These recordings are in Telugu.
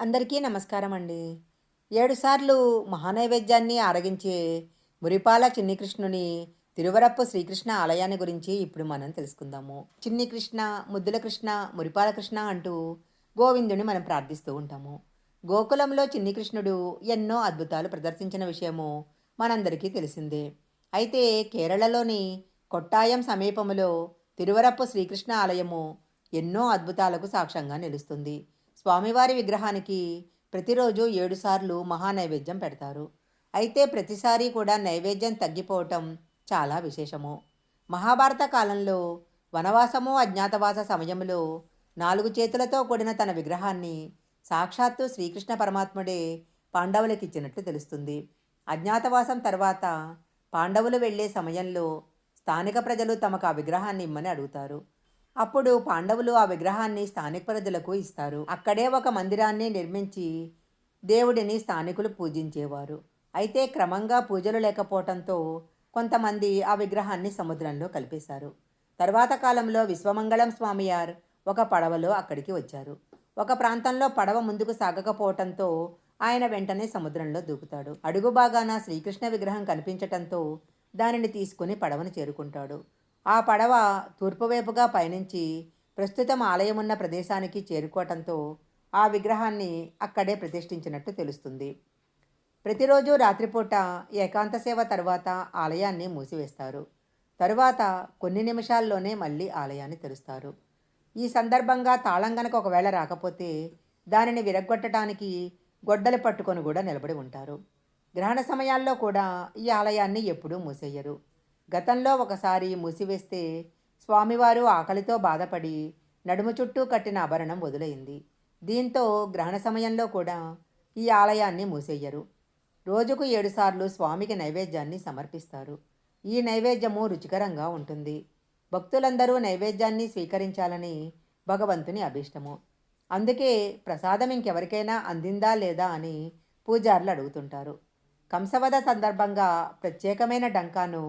అందరికీ నమస్కారం అండి. 7 సార్లు మహానైవేద్యాన్ని ఆరగించే మురిపాల చిన్ని కృష్ణుని తిరువరప్పు శ్రీకృష్ణ ఆలయాన్ని గురించి ఇప్పుడు మనం తెలుసుకుందాము. చిన్ని కృష్ణ, ముద్దుల కృష్ణ, మురిపాల కృష్ణ అంటూ గోవిందుని మనం ప్రార్థిస్తూ ఉంటాము. గోకులంలో చిన్ని కృష్ణుడు ఎన్నో అద్భుతాలు ప్రదర్శించిన విషయము మనందరికీ తెలిసిందే. అయితే కేరళలోని కొట్టాయం సమీపములో తిరువరప్పు శ్రీకృష్ణ ఆలయము ఎన్నో అద్భుతాలకు సాక్ష్యంగా నిలుస్తుంది. స్వామివారి విగ్రహానికి ప్రతిరోజు 7 సార్లు మహానైవేద్యం పెడతారు. అయితే ప్రతిసారి కూడా నైవేద్యం తగ్గిపోవటం చాలా విశేషము. మహాభారత కాలంలో వనవాసము అజ్ఞాతవాస సమయంలో 4 చేతులతో కూడిన తన విగ్రహాన్ని సాక్షాత్తు శ్రీకృష్ణ పరమాత్ముడే పాండవులకిచ్చినట్లు తెలుస్తుంది. అజ్ఞాతవాసం తర్వాత పాండవులు వెళ్ళే సమయంలో స్థానిక ప్రజలు తమకు ఆ విగ్రహాన్ని ఇమ్మని అడుగుతారు. అప్పుడు పాండవులు ఆ విగ్రహాన్ని స్థానిక ప్రజలకు ఇస్తారు. అక్కడే ఒక మందిరాన్ని నిర్మించి దేవుడిని స్థానికులు పూజించేవారు. అయితే క్రమంగా పూజలు లేకపోవడంతో కొంతమంది ఆ విగ్రహాన్ని సముద్రంలో కలిపేశారు. తర్వాత కాలంలో విశ్వమంగళం స్వామియార్ ఒక పడవలో అక్కడికి వచ్చారు. ఒక ప్రాంతంలో పడవ ముందుకు సాగకపోవటంతో ఆయన వెంటనే సముద్రంలో దూకుతాడు. అడుగు భాగాన శ్రీకృష్ణ విగ్రహం కనిపించటంతో దానిని తీసుకుని పడవను చేరుకుంటాడు. ఆ పడవ తూర్పువైపుగా పయనించి ప్రస్తుతం ఆలయం ఉన్న ప్రదేశానికి చేరుకోవటంతో ఆ విగ్రహాన్ని అక్కడే ప్రతిష్ఠించినట్టు తెలుస్తుంది. ప్రతిరోజు రాత్రిపూట ఏకాంత సేవ తరువాత ఆలయాన్ని మూసివేస్తారు. తరువాత కొన్ని నిమిషాల్లోనే మళ్ళీ ఆలయాన్ని తెరుస్తారు. ఈ సందర్భంగా తాళం గనక ఒకవేళ రాకపోతే దానిని విరగ్గొట్టడానికి గొడ్డలి పట్టుకొని కూడా నిలబడి ఉంటారు. గ్రహణ సమయాల్లో కూడా ఈ ఆలయాన్ని ఎప్పుడూ మూసేయరు. గతంలో ఒకసారి మూసివేస్తే స్వామివారు ఆకలితో బాధపడి నడుము చుట్టూ కట్టిన ఆభరణం వదిలైంది. దీంతో గ్రహణ సమయంలో కూడా ఈ ఆలయాన్ని మూసేయరు. రోజుకు 7 సార్లు స్వామికి నైవేద్యాన్ని సమర్పిస్తారు. ఈ నైవేద్యము రుచికరంగా ఉంటుంది. భక్తులందరూ నైవేద్యాన్ని స్వీకరించాలని భగవంతుని అభీష్టము. అందుకే ప్రసాదం ఇంకెవరికైనా అందిందా లేదా అని పూజారులు అడుగుతుంటారు. కంసవద సందర్భంగా ప్రత్యేకమైన డంకాను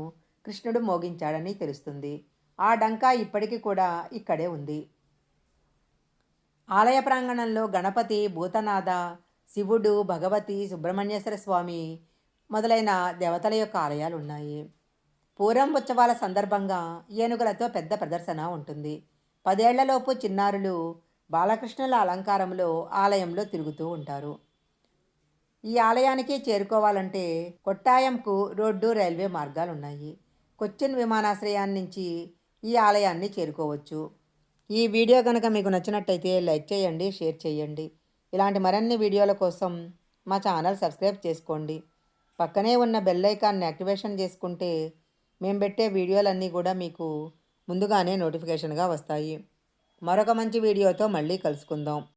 కృష్ణుడు మోగించాడని తెలుస్తుంది. ఆ డంకా ఇప్పటికీ కూడా ఇక్కడే ఉంది. ఆలయ ప్రాంగణంలో గణపతి, భూతనాథ, శివుడు, భగవతి, సుబ్రహ్మణ్యేశ్వర స్వామి మొదలైన దేవతల యొక్క ఆలయాలు ఉన్నాయి. పూరం ఉత్సవాల సందర్భంగా ఏనుగులతో పెద్ద ప్రదర్శన ఉంటుంది. 10 ఏళ్లలోపు చిన్నారులు బాలకృష్ణుల అలంకారంలో ఆలయంలో తిరుగుతూ ఉంటారు. ఈ ఆలయానికి చేరుకోవాలంటే కొట్టాయంకు రోడ్డు, రైల్వే మార్గాలు ఉన్నాయి. కొచ్చిన్ విమానాశ్రయాన్ని నుంచి ఈ ఆలయాన్ని చేరుకోవచ్చు. ఈ వీడియో కనుక మీకు నచ్చినట్టయితే లైక్ చేయండి, షేర్ చేయండి. ఇలాంటి మరిన్ని వీడియోల కోసం మా ఛానల్ సబ్స్క్రైబ్ చేసుకోండి. పక్కనే ఉన్న బెల్ ఐకాన్ని యాక్టివేషన్ చేసుకుంటే మేము పెట్టే వీడియోలన్నీ కూడా మీకు ముందుగానే నోటిఫికేషన్గా వస్తాయి. మరొక మంచి వీడియోతో మళ్ళీ కలుసుకుందాం.